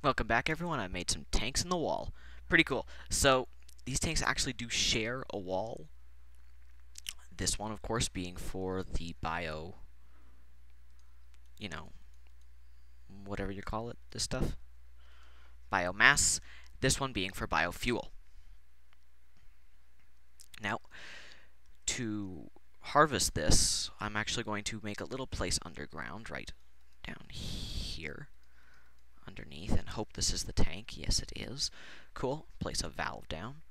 Welcome back, everyone. I made some tanks in the wall. Pretty cool. So, these tanks actually do share a wall. This one, of course, being for the bio, whatever you call it, this stuff. Biomass. This one being for biofuel. Now, to harvest this, I'm actually going to make a little place underground, right down here. Underneath, and hope this is the tank. Yes, it is. Cool. Place a valve down.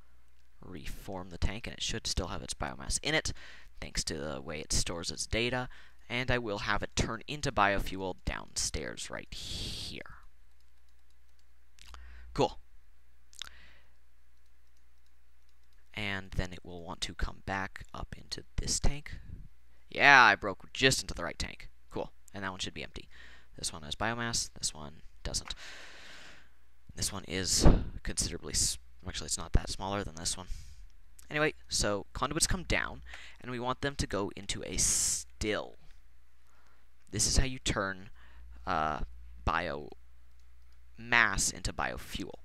Reform the tank, and it should still have its biomass in it, thanks to the way it stores its data. And I will have it turn into biofuel downstairs right here. Cool. And then it will want to come back up into this tank. Yeah, I broke just into the right tank. Cool. And that one should be empty. This one has biomass. This one doesn't. This one is considerably, actually it's not that smaller than this one. Anyway, so conduits come down, and we want them to go into a still. This is how you turn biomass into biofuel.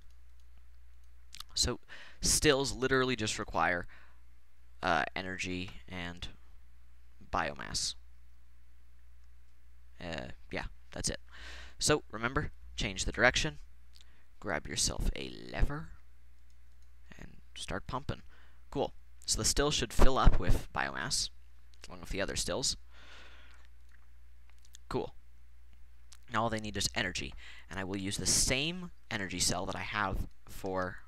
So stills literally just require energy and biomass. Yeah, that's it. So remember, change the direction, grab yourself a lever, and start pumping. Cool. So the still should fill up with biomass, along with the other stills. Cool. Now all they need is energy, and I will use the same energy cell that I have for,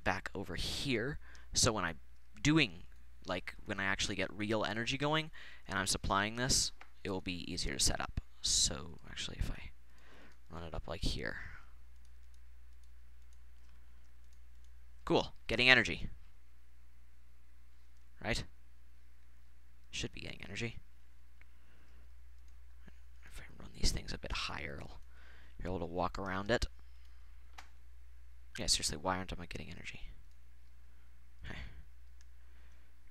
back over here. So when I'm doing, when I actually get real energy going, and I'm supplying this, it will be easier to set up. So, actually, if I run it up like here. Cool. Getting energy. Right? Should be getting energy. If I run these things a bit higher, I'll be able to walk around it. Yeah, seriously, why aren't I getting energy? Okay.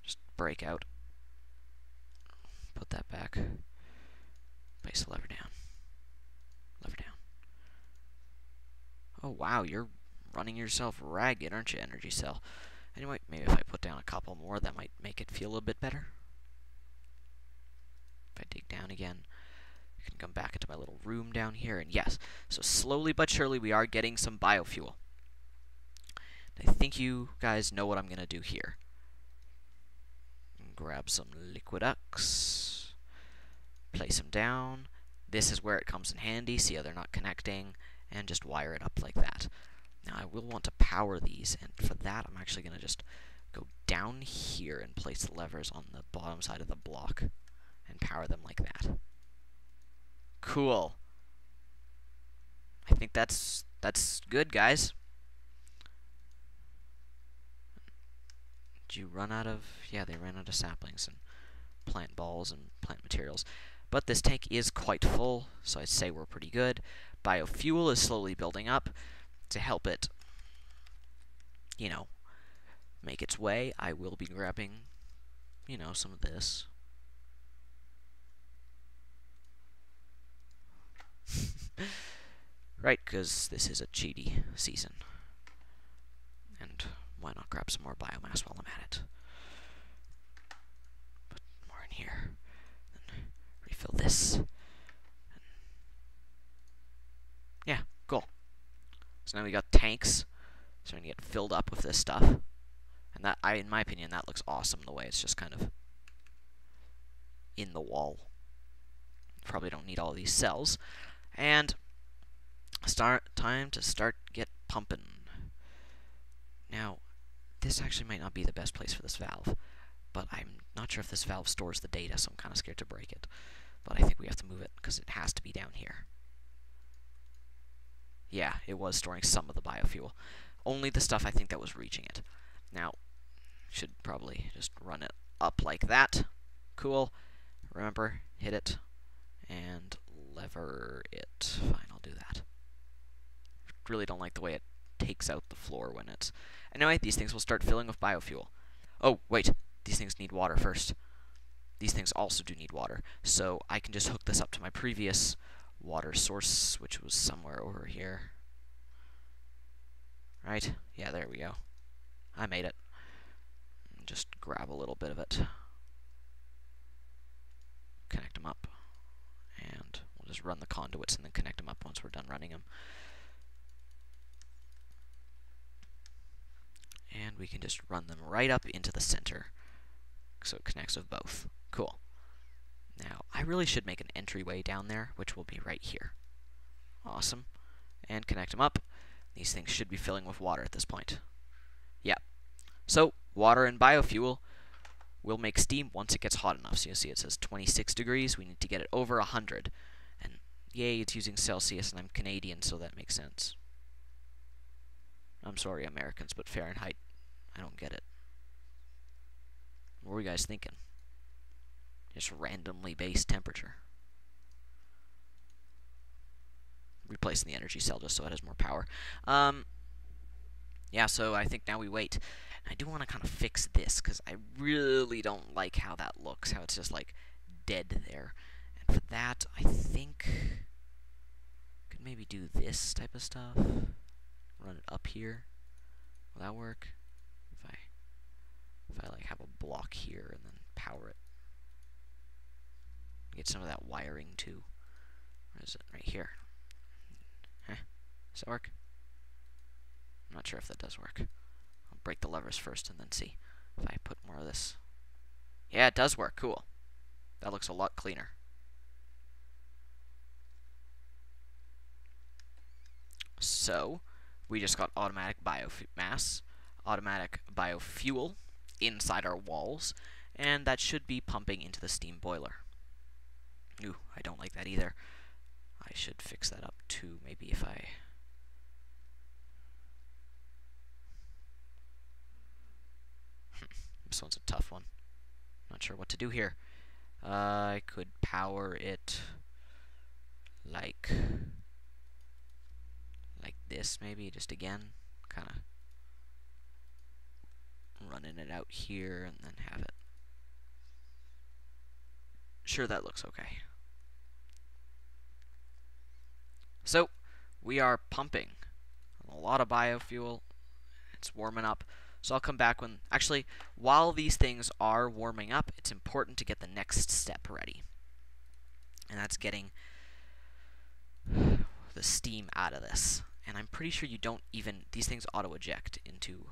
Just break out. Put that back. Place the lever down. Lever down. Oh, wow, you're running yourself ragged, aren't you, energy cell? Anyway, maybe if I put down a couple more, that might make it feel a bit better. If I dig down again, I can come back into my little room down here, and yes, so slowly but surely we are getting some biofuel. I think you guys know what I'm going to do here. Grab some liquidux, place them down. This is where it comes in handy. See how they're not connecting, and just wire it up like that. Now I will want to power these, and for that I'm actually going to just go down here and place the levers on the bottom side of the block and power them like that. Cool. I think that's good, guys. Did you run out of... Yeah, they ran out of saplings and plant balls and plant materials. But this tank is quite full, so I'd say we're pretty good. Biofuel is slowly building up. To help it, make its way, I will be grabbing, some of this. Right, because this is a cheaty season. And why not grab some more biomass while I'm at it? Put more in here. Then refill this. Yeah, cool. So now we got tanks starting to get filled up with this stuff. And that, in my opinion, that looks awesome the way it's just kind of in the wall. Probably don't need all these cells. And time to start get pumping. Now, this actually might not be the best place for this valve, but I'm not sure if this valve stores the data, so I'm kind of scared to break it. But I think we have to move it because it has to be down here. Yeah, it was storing some of the biofuel. Only the stuff I think that was reaching it. Now, should probably just run it up like that. Cool. Remember, hit it and lever it. Fine, I'll do that. Really don't like the way it takes out the floor when it's... Anyway, these things will start filling with biofuel. Oh, wait. These things need water first. These things also do need water. So I can just hook this up to my previous water source, which was somewhere over here. Right? Yeah, there we go. I made it. Just grab a little bit of it. Connect them up. And we'll just run the conduits and then connect them up once we're done running them. And we can just run them right up into the center, so it connects with both. Cool. Now, I really should make an entryway down there, which will be right here. Awesome. And connect them up. These things should be filling with water at this point. Yeah. So, water and biofuel will make steam once it gets hot enough. So you'll see it says 26 degrees. We need to get it over 100. And yay, it's using Celsius, and I'm Canadian, so that makes sense. I'm sorry, Americans, but Fahrenheit, I don't get it. What were you guys thinking? Just randomly based temperature. Replacing the energy cell just so it has more power. Yeah, so I think now we wait. I do want to kind of fix this, because I really don't like how that looks, how it's just, like, dead there. And for that, I think I could maybe do this type of stuff. Run it up here. Will that work? If I like have a block here and then power it. Get some of that wiring too. Where is it? Right here. Huh? Does that work? I'm not sure if that does work. I'll break the levers first and then see if I put more of this. Yeah, it does work. Cool. That looks a lot cleaner. So, we just got automatic biomass, automatic biofuel inside our walls, and that should be pumping into the steam boiler. Ooh, I don't like that either. I should fix that up too, maybe if I... This one's a tough one. Not sure what to do here. I could power it like this, maybe, just again, kind of running it out here and then have it. Sure, that looks okay. So, we are pumping a lot of biofuel. It's warming up. So I'll come back when... Actually, while these things are warming up, it's important to get the next step ready. And that's getting the steam out of this. And I'm pretty sure you don't even... These things auto-eject into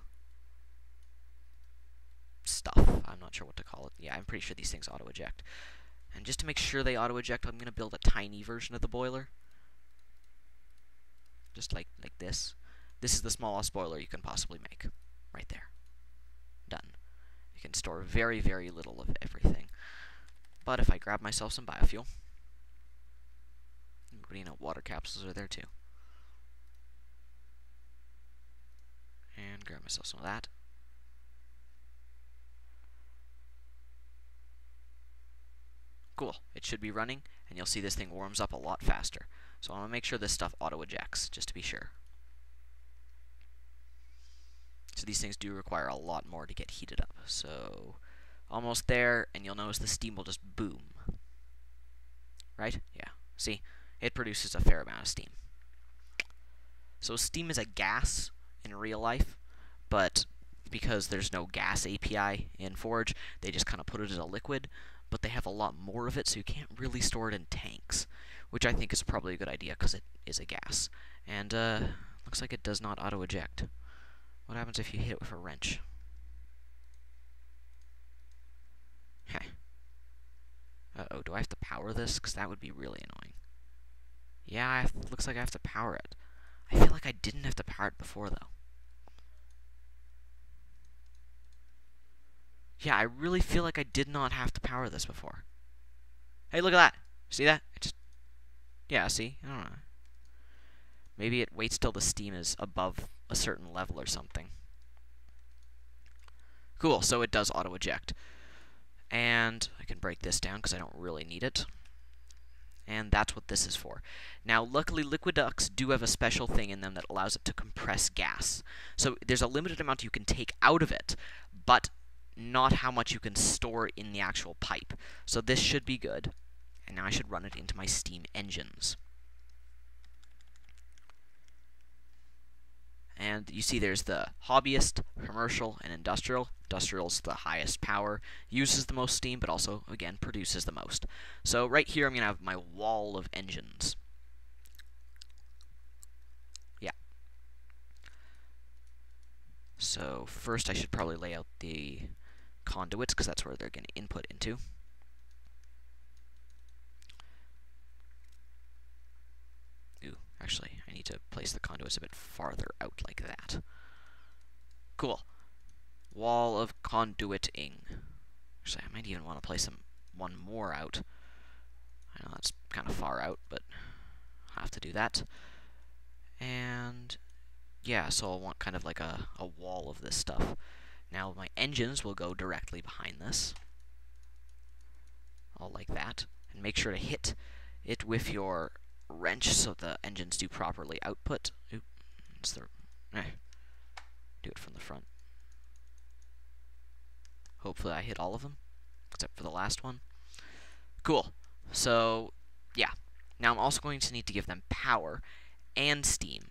stuff. I'm not sure what to call it. Yeah, I'm pretty sure these things auto-eject. And just to make sure they auto-eject, I'm going to build a tiny version of the boiler. Just like this. This is the smallest boiler you can possibly make. Right there. Done. You can store very, very little of everything. But if I grab myself some biofuel... What do you know, water capsules are there too. And grab myself some of that. Cool. It should be running, and you'll see this thing warms up a lot faster. So I want to make sure this stuff auto-ejects, just to be sure. So these things do require a lot more to get heated up. So almost there, and you'll notice the steam will just boom. Right? Yeah. See? It produces a fair amount of steam. So steam is a gas in real life, but because there's no gas API in Forge, they just kind of put it as a liquid, but they have a lot more of it, so you can't really store it in tanks, which I think is probably a good idea because it is a gas. And looks like it does not auto-eject. What happens if you hit it with a wrench? Heh. Uh-oh, do I have to power this? Because that would be really annoying. Yeah, looks like I have to power it. I feel like I didn't have to power it before, though. Yeah, I really feel like I did not have to power this before. Hey, look at that! See that? Yeah, see? I don't know. Maybe it waits till the steam is above a certain level or something. Cool, so it does auto-eject. And I can break this down because I don't really need it. And that's what this is for. Now, luckily, liquid ducts do have a special thing in them that allows it to compress gas. So there's a limited amount you can take out of it, but not how much you can store in the actual pipe. So this should be good. And now I should run it into my steam engines. And you see there's the hobbyist, commercial, and industrial. Industrial's the highest power, uses the most steam, but also, again, produces the most. So right here I'm going to have my wall of engines. Yeah. So first I should probably lay out the conduits, because that's where they're going to input into. Ooh, actually, I need to place the conduits a bit farther out like that. Cool. Wall of conduiting. Actually, I might even want to place one more out. I know that's kind of far out, but I'll have to do that. And yeah, so I'll want kind of like a wall of this stuff. Now my engines will go directly behind this. All like that. And make sure to hit it with your wrench so the engines do properly output. Oop, it's the do it from the front. Hopefully I hit all of them, except for the last one. Cool. So, yeah. Now I'm also going to need to give them power and steam.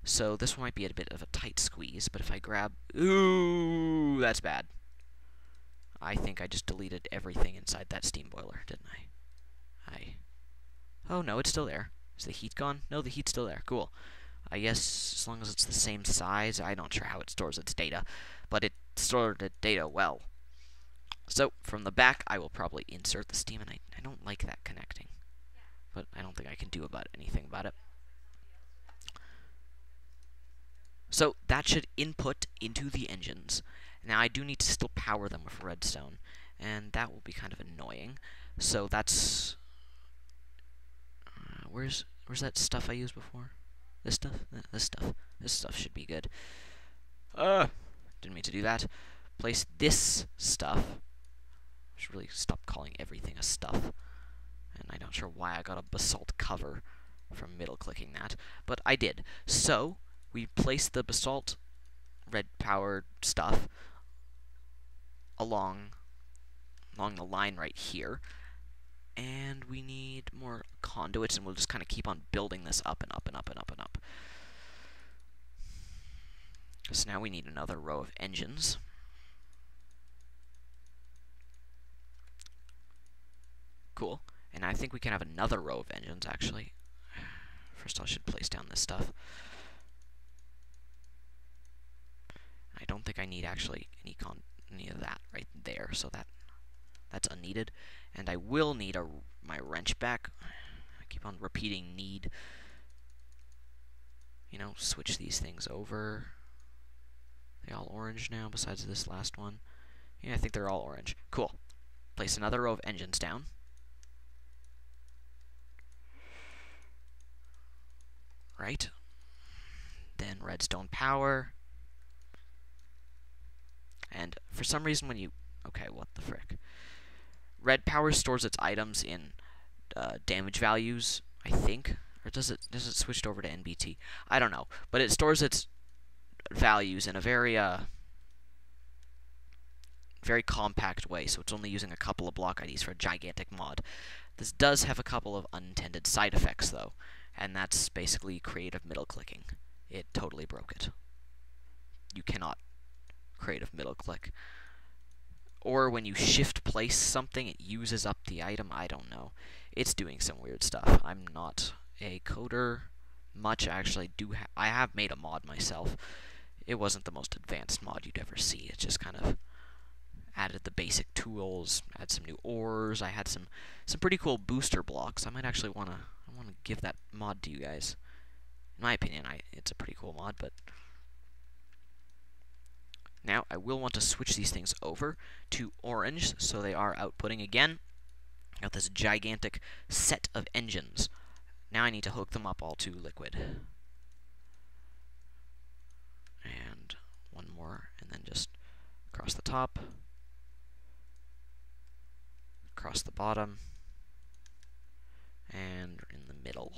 So this one might be a bit of a tight squeeze, but if I grab... Ooh, that's bad. I think I just deleted everything inside that steam boiler, didn't I? Oh, no, it's still there. Is the heat gone? No, the heat's still there. Cool. I guess as long as it's the same size, I'm not sure how it stores its data, but it stored the data well. So, from the back, I will probably insert the steam, and I don't like that connecting. But I don't think I can do anything about it. So, that should input into the engines. Now, I do need to still power them with redstone, and that will be kind of annoying. So, that's... where's that stuff I used before? This stuff? This stuff. This stuff should be good. Didn't mean to do that. Place this stuff. I should really stop calling everything a stuff. And I'm not sure why I got a basalt cover from middle-clicking that, but I did. So, we place the basalt red-powered stuff along the line right here. And we need more conduits, and we'll just kind of keep on building this up and up and up and up and up. So now we need another row of engines. Cool. And I think we can have another row of engines, actually. First, I should place down this stuff. I don't think I need, actually, any of that right there, so that's unneeded. And I will need my wrench back. I keep on repeating need. You know, switch these things over. They all orange now, besides this last one. Yeah, I think they're all orange. Cool. Place another row of engines down. Right. Then redstone power. And for some reason when you... Okay, what the frick? Red power stores its items in damage values, I think. Or does it switch over to NBT? I don't know. But it stores its values in a very compact way, so it's only using a couple of block IDs for a gigantic mod. This does have a couple of unintended side effects, though, and that's basically creative middle clicking. It totally broke it. You cannot creative middle click. Or when you shift place something, it uses up the item. I don't know. It's doing some weird stuff. I'm not a coder much. I actually I have made a mod myself. It wasn't the most advanced mod you'd ever see. It just kind of added the basic tools, add some new ores. I had some pretty cool booster blocks. I might actually want to give that mod to you guys. In my opinion, it's a pretty cool mod, but now I will want to switch these things over to orange, so they are outputting again. Got this gigantic set of engines. Now I need to hook them up all to liquid. And one more, and then just across the top, across the bottom, and in the middle.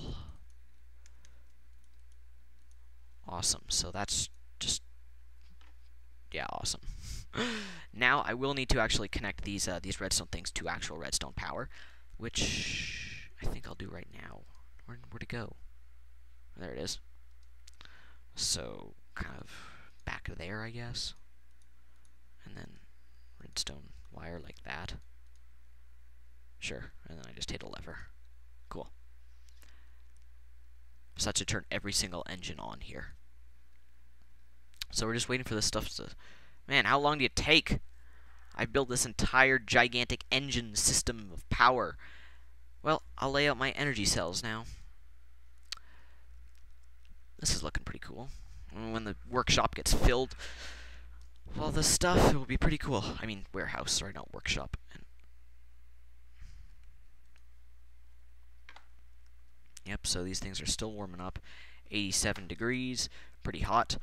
Awesome. So that's just, yeah, awesome. Now I will need to actually connect these redstone things to actual redstone power, which I think I'll do right now. Where'd it go? There it is. So kind of back there, I guess. And then redstone wire like that. Sure, and then I just hit a lever. Cool. So that should turn every single engine on here. So we're just waiting for this stuff to... Man, how long do you take? I built this entire gigantic engine system of power. Well, I'll lay out my energy cells now. This is looking pretty cool. When the workshop gets filled, well, the stuff, it will be pretty cool. I mean, warehouse, sorry, not workshop. Yep, so these things are still warming up. 87 degrees, pretty hot,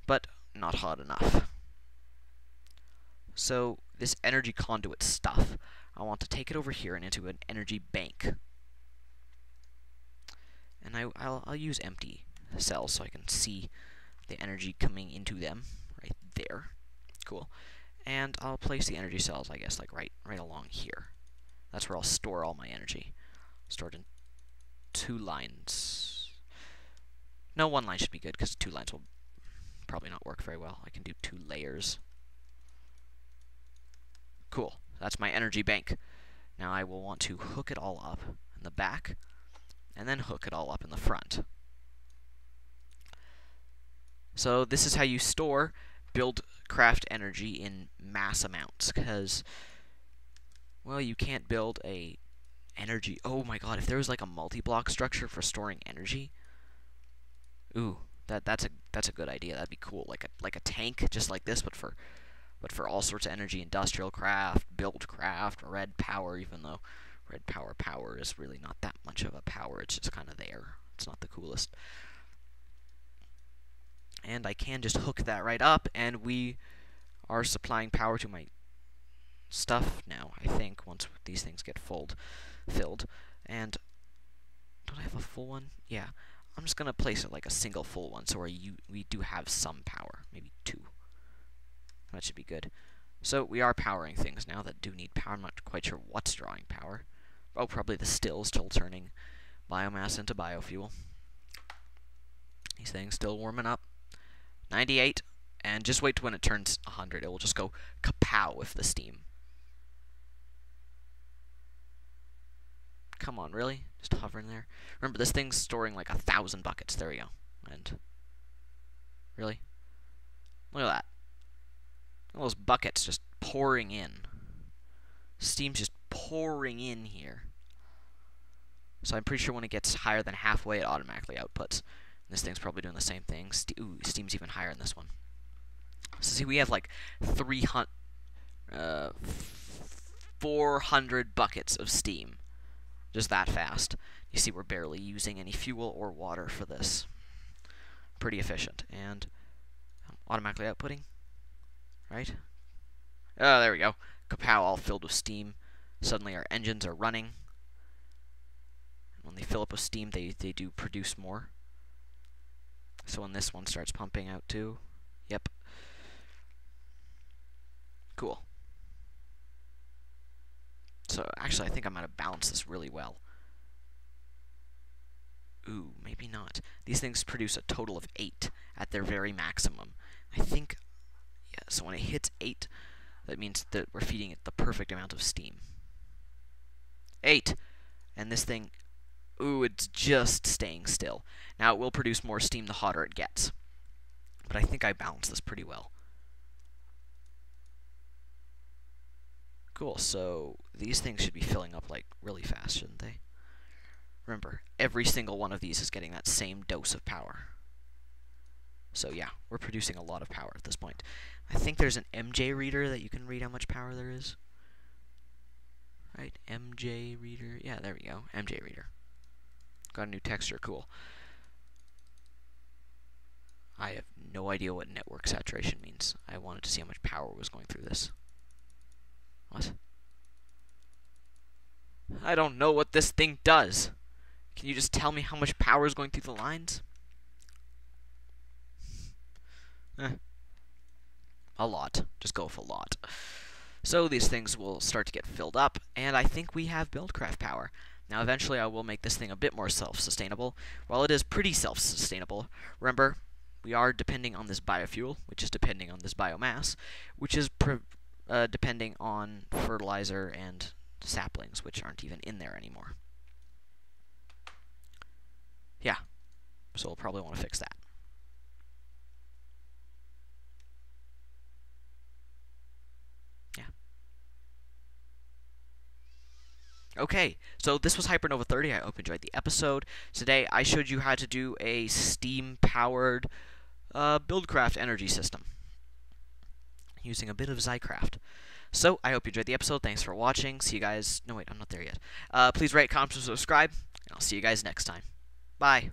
but not hot enough. So, this energy conduit stuff, I want to take it over here and into an energy bank. And I'll use empty cells so I can see the energy coming into them right there. Cool. And I'll place the energy cells, I guess, like right along here. That's where I'll store all my energy. Stored in 2 lines. No, 1 line should be good, because 2 lines will probably not work very well. I can do 2 layers. Cool. That's my energy bank. Now I will want to hook it all up in the back, and then hook it all up in the front. So this is how you store Buildcraft energy in mass amounts, because, well, you can't build a energy... Oh my god, if there was like a multi-block structure for storing energy... Ooh, that's a good idea. That'd be cool. Like a tank, just like this, but for all sorts of energy, industrial craft, Buildcraft, red power, even though red power is really not that much of a power, it's just kind of there. It's not the coolest. And I can just hook that right up, and we are supplying power to my stuff now, I think, once these things get filled. And don't I have a full one? Yeah. I'm just going to place it like a single full one, so we do have some power. Maybe 2. That should be good. So we are powering things now that do need power. I'm not quite sure what's drawing power. Oh, probably the stills still turning biomass into biofuel. These things still warming up. 98, and just wait when it turns 100. It will just go kapow with the steam. Come on, really? Just hovering there. Remember, this thing's storing like 1,000 buckets. There we go. And really, look at that. All those buckets just pouring in. Steam's just pouring in here. So I'm pretty sure when it gets higher than halfway, it automatically outputs. This thing's probably doing the same thing. Ooh, steam's even higher in this one. So see, we have like 400 buckets of steam. Just that fast. You see, we're barely using any fuel or water for this. Pretty efficient. And automatically outputting. Right? Oh, there we go. Kapow, all filled with steam. Suddenly our engines are running. When they fill up with steam, they do produce more. So when this one starts pumping out too, yep. Cool. So actually, I think I'm going to balance this really well. Ooh, maybe not. These things produce a total of 8 at their very maximum. I think, yeah, so when it hits 8, that means that we're feeding it the perfect amount of steam. 8! And this thing... Ooh, it's just staying still. Now, it will produce more steam the hotter it gets. But I think I balanced this pretty well. Cool, so these things should be filling up, like, really fast, shouldn't they? Remember, every single one of these is getting that same dose of power. So, yeah, we're producing a lot of power at this point. I think there's an MJ reader that you can read how much power there is. Right, MJ reader. Yeah, there we go, MJ reader. Got a new texture, cool. I have no idea what network saturation means. I wanted to see how much power was going through this. What? I don't know what this thing does. Can you just tell me how much power is going through the lines? A lot. Just go with a lot. So these things will start to get filled up, and I think we have Buildcraft power. Now, eventually, I will make this thing a bit more self-sustainable. While it is pretty self-sustainable, remember, we are depending on this biofuel, which is depending on this biomass, which is depending on fertilizer and saplings, which aren't even in there anymore. Yeah, so we'll probably want to fix that. Okay, so this was Hypernova 30. I hope you enjoyed the episode. Today, I showed you how to do a steam-powered Buildcraft energy system using a bit of xycraft. So, I hope you enjoyed the episode. Thanks for watching. See you guys... No, wait, I'm not there yet. Please rate, comment, and subscribe, and I'll see you guys next time. Bye.